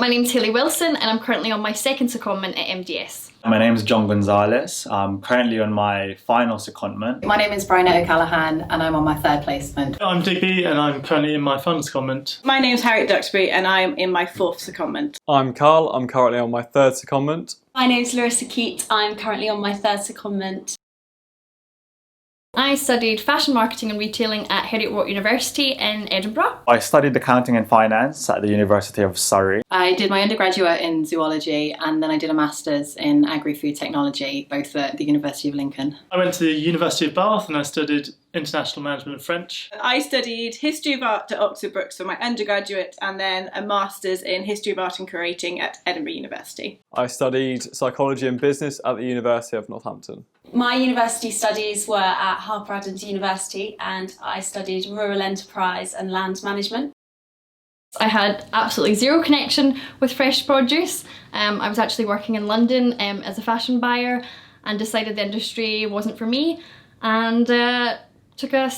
My name's Hayley Wilson and I'm currently on my second secondment at MDS. My name is John Gonzalez. I'm currently on my final secondment. My name is Bryna O'Callaghan and I'm on my third placement. I'm Digby and I'm currently in my final secondment. My name's Harriet Duxbury and I'm in my fourth secondment. I'm Carl, I'm currently on my third secondment. My name's Larissa Keat, I'm currently on my third secondment. I studied fashion marketing and retailing at Heriot-Watt University in Edinburgh. I studied accounting and finance at the University of Surrey. I did my undergraduate in zoology and then I did a master's in agri-food technology, both at the University of Lincoln. I went to the University of Bath and I studied International Management and French. I studied History of Art at Oxford Brookes for my undergraduate and then a master's in History of Art and Curating at Edinburgh University. I studied psychology and business at the University of Northampton. My university studies were at Harper Adams University and I studied rural enterprise and land management. I had absolutely zero connection with fresh produce. I was actually working in London as a fashion buyer and decided the industry wasn't for me and took a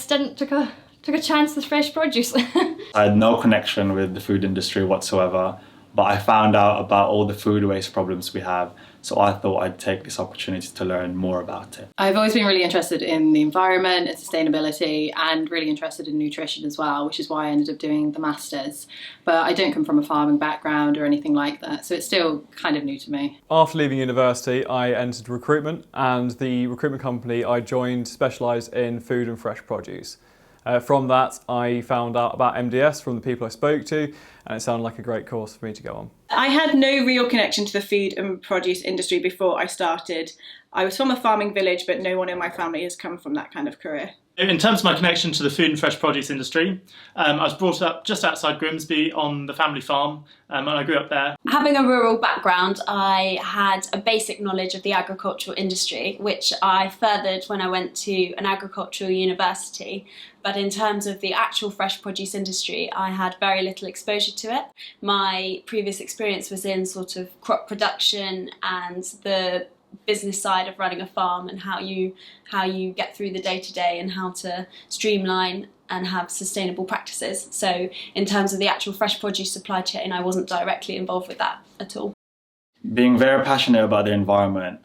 chance with fresh produce. I had no connection with the food industry whatsoever, but I found out about all the food waste problems we have, so I thought I'd take this opportunity to learn more about it. I've always been really interested in the environment and sustainability and really interested in nutrition as well, which is why I ended up doing the Masters. But I don't come from a farming background or anything like that, so it's still kind of new to me. After leaving university, I entered recruitment, and the recruitment company I joined specialised in food and fresh produce. From that, I found out about MDS from the people I spoke to, and it sounded like a great course for me to go on. I had no real connection to the food and produce industry before I started. I was from a farming village, but no one in my family has come from that kind of career. In terms of my connection to the food and fresh produce industry, I was brought up just outside Grimsby on the family farm and I grew up there. Having a rural background, I had a basic knowledge of the agricultural industry, which I furthered when I went to an agricultural university. But in terms of the actual fresh produce industry, I had very little exposure to it. My previous experience was in sort of crop production and the business side of running a farm and how you get through the day-to-day and how to streamline and have sustainable practices. So in terms of the actual fresh produce supply chain, I wasn't directly involved with that at all. Being very passionate about the environment,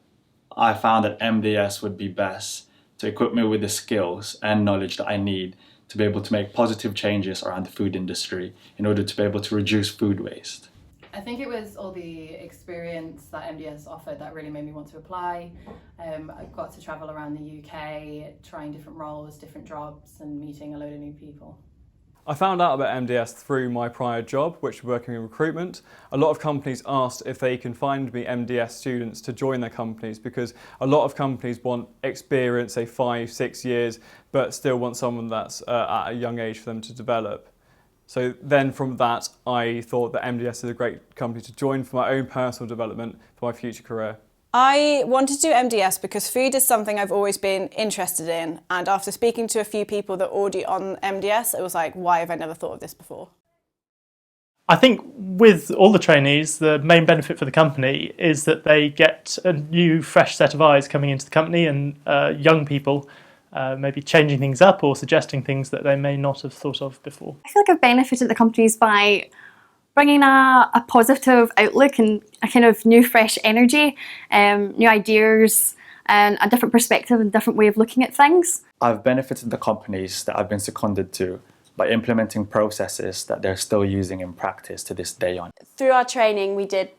I found that MDS would be best to equip me with the skills and knowledge that I need to be able to make positive changes around the food industry in order to be able to reduce food waste. I think it was all the experience that MDS offered that really made me want to apply. I got to travel around the UK, trying different roles, different jobs and meeting a load of new people. I found out about MDS through my prior job, which was working in recruitment. A lot of companies asked if they can find me MDS students to join their companies because a lot of companies want experience, say 5-6 years, but still want someone that's at a young age for them to develop. So then from that, I thought that MDS is a great company to join for my own personal development for my future career. I wanted to do MDS because food is something I've always been interested in, and after speaking to a few people that are already on MDS, it was like, why have I never thought of this before? I think with all the trainees, the main benefit for the company is that they get a new fresh set of eyes coming into the company and young people maybe changing things up or suggesting things that they may not have thought of before. I feel like I've benefited the companies by bringing a positive outlook and a kind of new fresh energy, new ideas and a different perspective and different way of looking at things. I've benefited the companies that I've been seconded to by implementing processes that they're still using in practice to this day on. Through our training, we did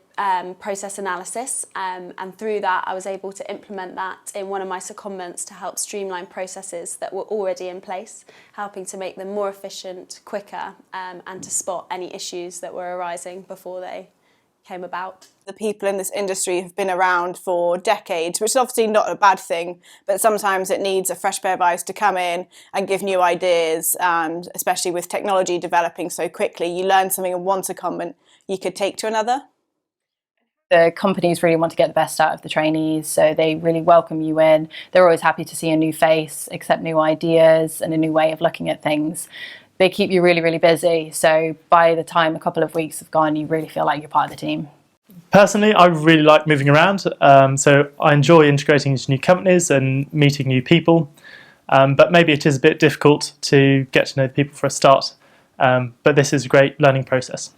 process analysis and through that I was able to implement that in one of my secondments to help streamline processes that were already in place, helping to make them more efficient, quicker and to spot any issues that were arising before they came about. The people in this industry have been around for decades, which is obviously not a bad thing, but sometimes it needs a fresh pair of eyes to come in and give new ideas, and especially with technology developing so quickly, you learn something in one secondment you could take to another. The companies really want to get the best out of the trainees, so they really welcome you in. They're always happy to see a new face, accept new ideas and a new way of looking at things. They keep you really, really busy, so by the time a couple of weeks have gone, you really feel like you're part of the team. Personally, I really like moving around, so I enjoy integrating into new companies and meeting new people, but maybe it is a bit difficult to get to know the people for a start, but this is a great learning process.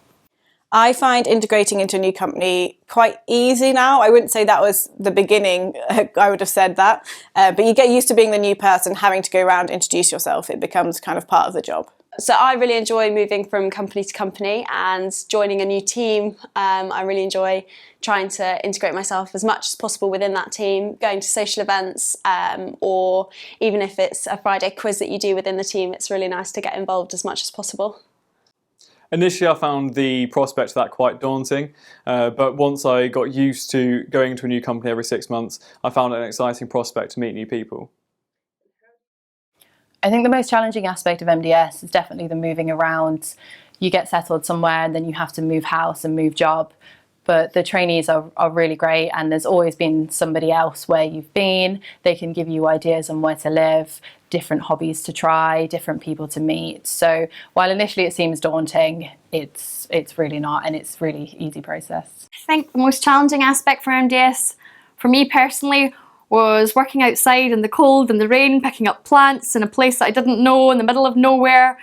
I find integrating into a new company quite easy now. I wouldn't say that was the beginning, I would have said that. But you get used to being the new person, having to go around, introduce yourself. It becomes kind of part of the job. So I really enjoy moving from company to company and joining a new team. I really enjoy trying to integrate myself as much as possible within that team, going to social events, or even if it's a Friday quiz that you do within the team, it's really nice to get involved as much as possible. Initially, I found the prospect of that quite daunting, but once I got used to going to a new company every 6 months, I found it an exciting prospect to meet new people. I think the most challenging aspect of MDS is definitely the moving around. You get settled somewhere and then you have to move house and move job. But the trainees are really great, and there's always been somebody else where you've been. They can give you ideas on where to live, different hobbies to try, different people to meet. So while initially it seems daunting, it's really not, and it's really easy process. I think the most challenging aspect for MDS, for me personally, was working outside in the cold and the rain, picking up plants in a place that I didn't know in the middle of nowhere.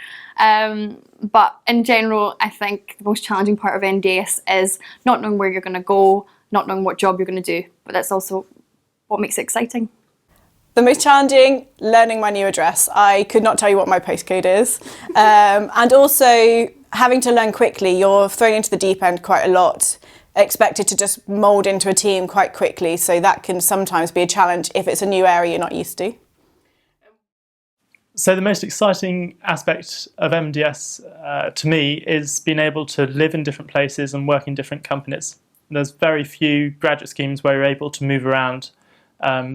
But in general, I think the most challenging part of MDS is not knowing where you're going to go, not knowing what job you're going to do. But that's also what makes it exciting. The most challenging, learning my new address. I could not tell you what my postcode is. And also having to learn quickly. You're thrown into the deep end quite a lot, expected to just mould into a team quite quickly. So that can sometimes be a challenge if it's a new area you're not used to. So the most exciting aspect of MDS to me is being able to live in different places and work in different companies. There's very few graduate schemes where you're able to move around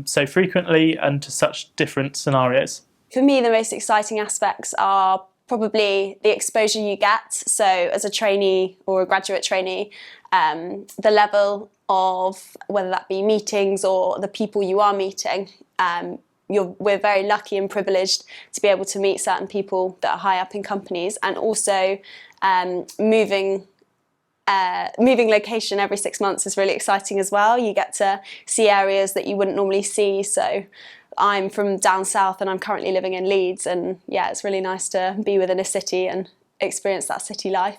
so frequently and to such different scenarios. For me, the most exciting aspects are probably the exposure you get. So as a trainee or a graduate trainee, the level of whether that be meetings or the people you are meeting, we're very lucky and privileged to be able to meet certain people that are high up in companies, and also moving location every 6 months is really exciting as well. You get to see areas that you wouldn't normally see. So I'm from down south and I'm currently living in Leeds, and yeah, it's really nice to be within a city and experience that city life.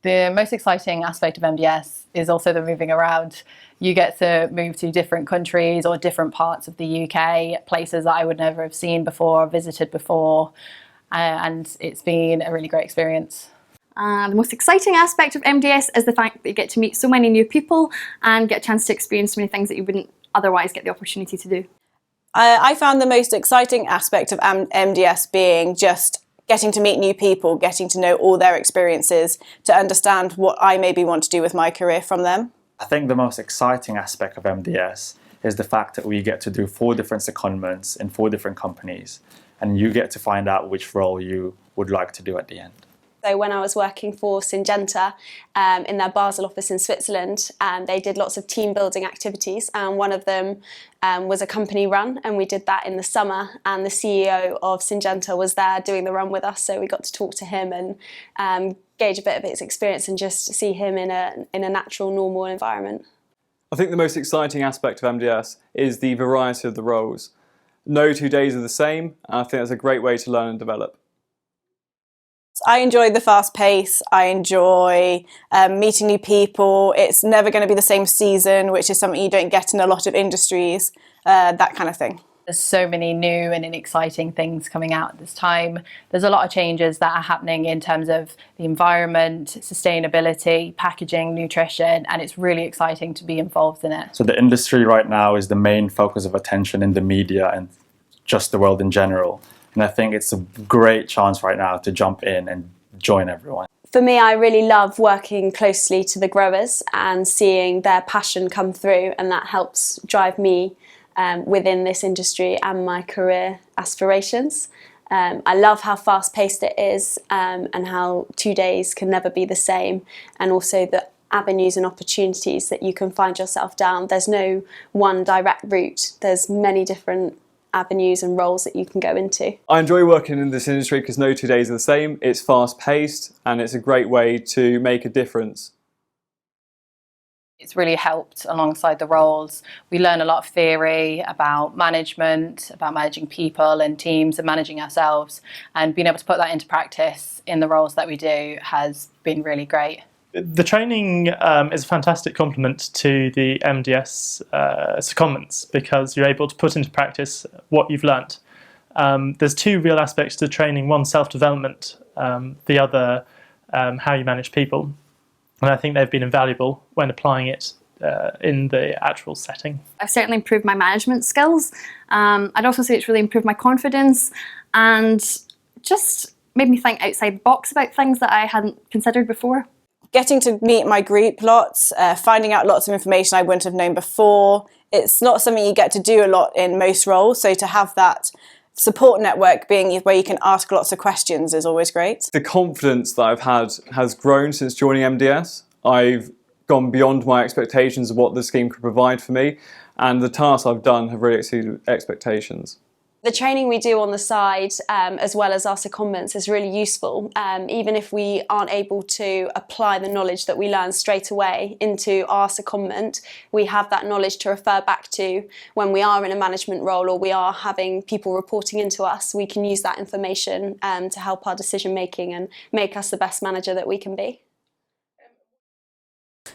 The most exciting aspect of MDS is also the moving around. You get to move to different countries or different parts of the UK, places that I would never have seen before, visited before, and it's been a really great experience. The most exciting aspect of MDS is the fact that you get to meet so many new people and get a chance to experience so many things that you wouldn't otherwise get the opportunity to do. I found the most exciting aspect of MDS being just getting to meet new people, getting to know all their experiences, to understand what I maybe want to do with my career from them. I think the most exciting aspect of MDS is the fact that we get to do 4 different secondments in 4 different companies, and you get to find out which role you would like to do at the end. So when I was working for Syngenta in their Basel office in Switzerland, they did lots of team building activities, and one of them was a company run, and we did that in the summer, and the CEO of Syngenta was there doing the run with us, so we got to talk to him and gauge a bit of his experience and just see him in a natural, normal environment. I think the most exciting aspect of MDS is the variety of the roles. No 2 days are the same, and I think that's a great way to learn and develop. I enjoy the fast pace. I enjoy meeting new people. It's never going to be the same season, which is something you don't get in a lot of industries, that kind of thing. There's so many new and exciting things coming out at this time. There's a lot of changes that are happening in terms of the environment, sustainability, packaging, nutrition, and it's really exciting to be involved in it. So the industry right now is the main focus of attention in the media and just the world in general. And I think it's a great chance right now to jump in and join everyone. For me, I really love working closely to the growers and seeing their passion come through, and that helps drive me within this industry and my career aspirations. I love how fast-paced it is and how 2 days can never be the same, and also the avenues and opportunities that you can find yourself down. There's no one direct route. There's many different avenues and roles that you can go into. I enjoy working in this industry because no 2 days are the same. It's fast-paced and it's a great way to make a difference. It's really helped alongside the roles. We learn a lot of theory about management, about managing people and teams and managing ourselves, and being able to put that into practice in the roles that we do has been really great. The training is a fantastic complement to the MDS secondments because you're able to put into practice what you've learnt. There's two real aspects to training: one, self-development, the other, how you manage people. And I think they've been invaluable when applying it in the actual setting. I've certainly improved my management skills. I'd also say it's really improved my confidence and just made me think outside the box about things that I hadn't considered before. Getting to meet my group lots, finding out lots of information I wouldn't have known before. It's not something you get to do a lot in most roles, so to have that support network being where you can ask lots of questions is always great. The confidence that I've had has grown since joining MDS. I've gone beyond my expectations of what the scheme could provide for me, and the tasks I've done have really exceeded expectations. The training we do on the side, as well as our secondments, is really useful. Even if we aren't able to apply the knowledge that we learn straight away into our secondment, we have that knowledge to refer back to when we are in a management role or we are having people reporting into us. We can use that information to help our decision making and make us the best manager that we can be.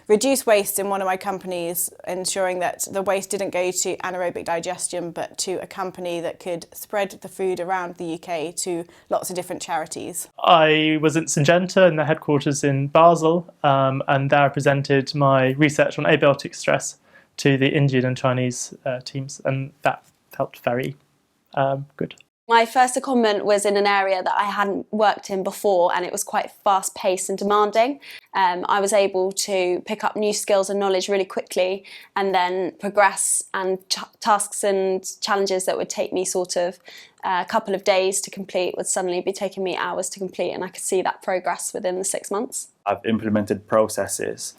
Reduce waste in one of my companies, ensuring that the waste didn't go to anaerobic digestion but to a company that could spread the food around the UK to lots of different charities. I was at Syngenta in their headquarters in Basel, and there I presented my research on abiotic stress to the Indian and Chinese teams, and that felt very good. My first secondment was in an area that I hadn't worked in before, and it was quite fast-paced and demanding. I was able to pick up new skills and knowledge really quickly and then progress, and tasks and challenges that would take me sort of a couple of days to complete would suddenly be taking me hours to complete, and I could see that progress within the 6 months. I've implemented processes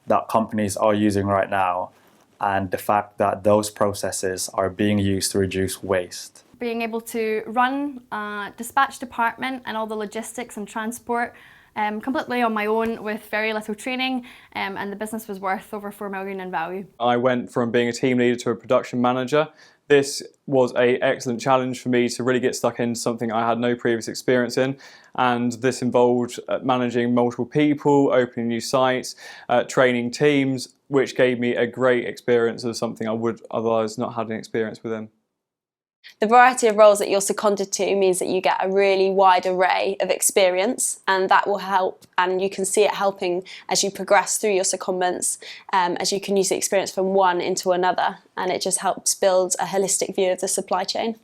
that companies are using right now, and the fact that those processes are being used to reduce waste. Being able to run a dispatch department and all the logistics and transport completely on my own with very little training, and the business was worth over 4 million in value. I went from being a team leader to a production manager. This was an excellent challenge for me to really get stuck into something I had no previous experience in, and this involved managing multiple people, opening new sites, training teams, which gave me a great experience of something I would otherwise not have an experience within. The variety of roles that you're seconded to means that you get a really wide array of experience, and that will help, and you can see it helping as you progress through your secondments, as you can use the experience from one into another, and it just helps build a holistic view of the supply chain.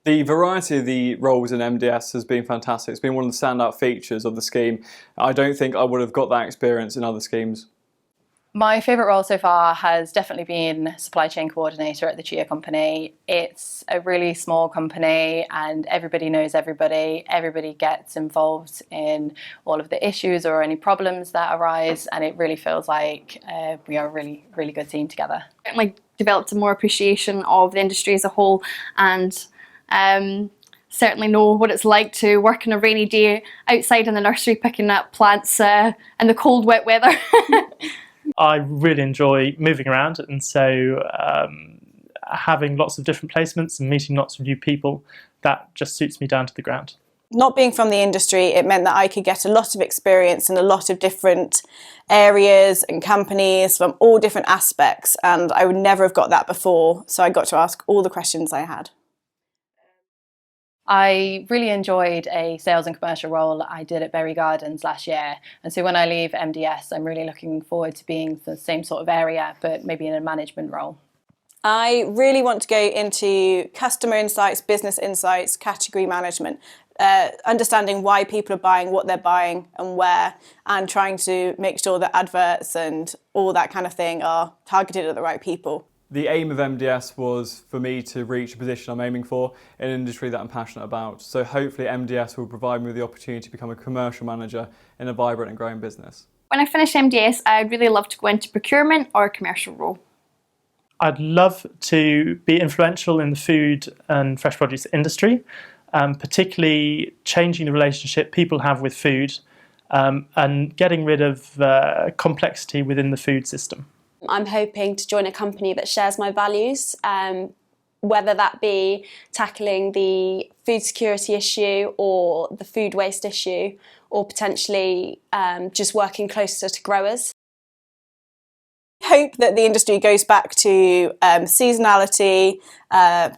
The variety of the roles in MDS has been fantastic. It's been one of the standout features of the scheme. I don't think I would have got that experience in other schemes. My favourite role so far has definitely been supply chain coordinator at the Chia company. It's a really small company and everybody knows everybody. Everybody gets involved in all of the issues or any problems that arise, and it really feels like we are a really, really good team together. Certainly developed a more appreciation of the industry as a whole, and certainly know what it's like to work on a rainy day outside in the nursery picking up plants in the cold, wet weather. I really enjoy moving around, and so having lots of different placements and meeting lots of new people, that just suits me down to the ground. Not being from the industry, it meant that I could get a lot of experience in a lot of different areas and companies from all different aspects, and I would never have got that before, so I got to ask all the questions I had. I really enjoyed a sales and commercial role I did at Berry Gardens last year, and so when I leave MDS I'm really looking forward to being the same sort of area but maybe in a management role. I really want to go into customer insights, business insights, category management, understanding why people are buying what they're buying and where, and trying to make sure that adverts and all that kind of thing are targeted at the right people. The aim of MDS was for me to reach a position I'm aiming for in an industry that I'm passionate about. So hopefully MDS will provide me with the opportunity to become a commercial manager in a vibrant and growing business. When I finish MDS, I'd really love to go into procurement or a commercial role. I'd love to be influential in the food and fresh produce industry, particularly changing the relationship people have with food, and getting rid of complexity within the food system. I'm hoping to join a company that shares my values, whether that be tackling the food security issue or the food waste issue, or potentially just working closer to growers. Hope that the industry goes back to seasonality,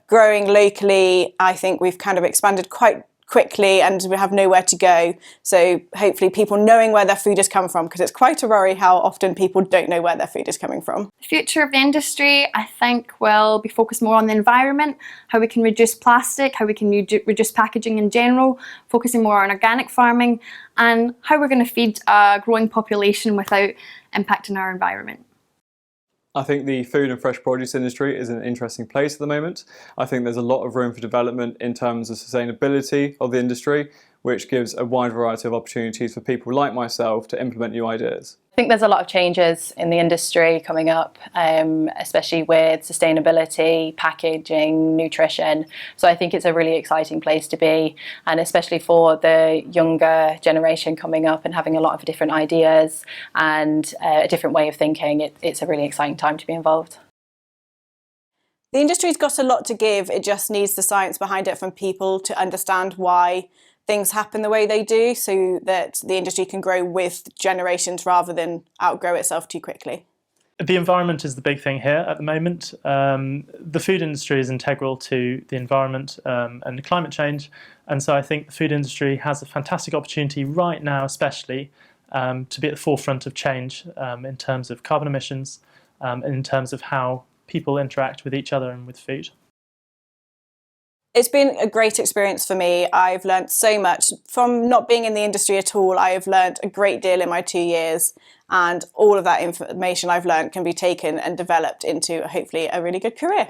growing locally. I think we've kind of expanded quite quickly and we have nowhere to go. So hopefully people knowing where their food has come from, because it's quite a worry how often people don't know where their food is coming from. The future of the industry, I think, will be focused more on the environment, how we can reduce plastic, how we can reduce packaging in general, focusing more on organic farming, and how we're going to feed a growing population without impacting our environment. I think the food and fresh produce industry is in an interesting place at the moment. I think there's a lot of room for development in terms of sustainability of the industry, which gives a wide variety of opportunities for people like myself to implement new ideas. I think there's a lot of changes in the industry coming up, especially with sustainability, packaging, nutrition. So I think it's a really exciting place to be, and especially for the younger generation coming up and having a lot of different ideas and a different way of thinking. It's a really exciting time to be involved. The industry's got a lot to give. It just needs the science behind it from people to understand why things happen the way they do, so that the industry can grow with generations rather than outgrow itself too quickly. The environment is the big thing here at the moment. The food industry is integral to the environment and climate change, and so I think the food industry has a fantastic opportunity right now, especially to be at the forefront of change in terms of carbon emissions and in terms of how people interact with each other and with food. It's been a great experience for me. I've learnt so much. From not being in the industry at all, I have learnt a great deal in my 2 years, and all of that information I've learnt can be taken and developed into hopefully a really good career.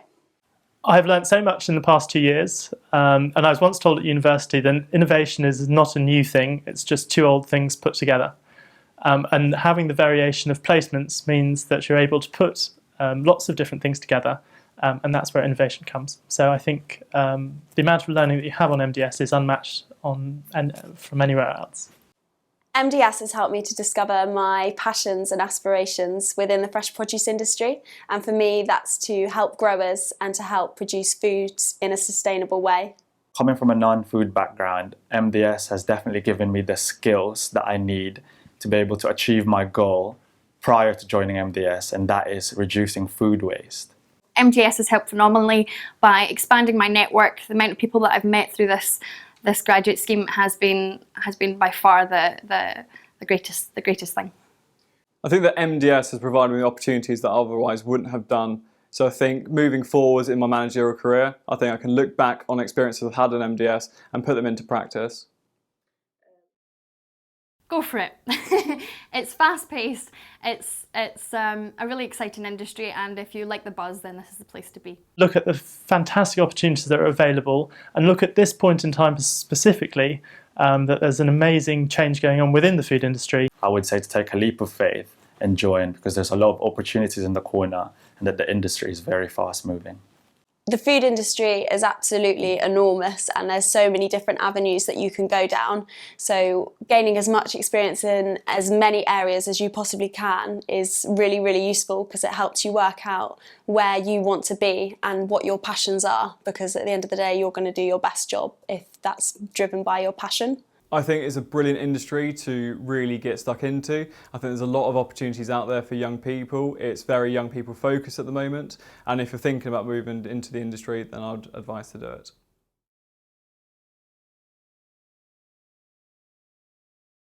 I've learnt so much in the past 2 years, and I was once told at university that innovation is not a new thing, it's just two old things put together. And having the variation of placements means that you're able to put lots of different things together. And that's where innovation comes. So I think the amount of learning that you have on MDS is unmatched from anywhere else. MDS has helped me to discover my passions and aspirations within the fresh produce industry, and for me that's to help growers and to help produce foods in a sustainable way. Coming from a non-food background, MDS has definitely given me the skills that I need to be able to achieve my goal prior to joining MDS, and that is reducing food waste. MDS has helped phenomenally by expanding my network. The amount of people that I've met through this graduate scheme has been by far the greatest thing. I think that MDS has provided me opportunities that I otherwise wouldn't have done. So I think moving forwards in my managerial career, I think I can look back on experiences I've had in MDS and put them into practice. Go for it. It's fast-paced, it's a really exciting industry, and if you like the buzz, then this is the place to be. Look at the fantastic opportunities that are available, and look at this point in time specifically that there's an amazing change going on within the food industry. I would say to take a leap of faith and join, because there's a lot of opportunities in the corner and that the industry is very fast moving. The food industry is absolutely enormous, and there's so many different avenues that you can go down. So gaining as much experience in as many areas as you possibly can is really, really useful, because it helps you work out where you want to be and what your passions are, because at the end of the day you're going to do your best job if that's driven by your passion. I think it's a brilliant industry to really get stuck into. I think there's a lot of opportunities out there for young people. It's very young people focused at the moment, and if you're thinking about moving into the industry, then I'd advise to do it.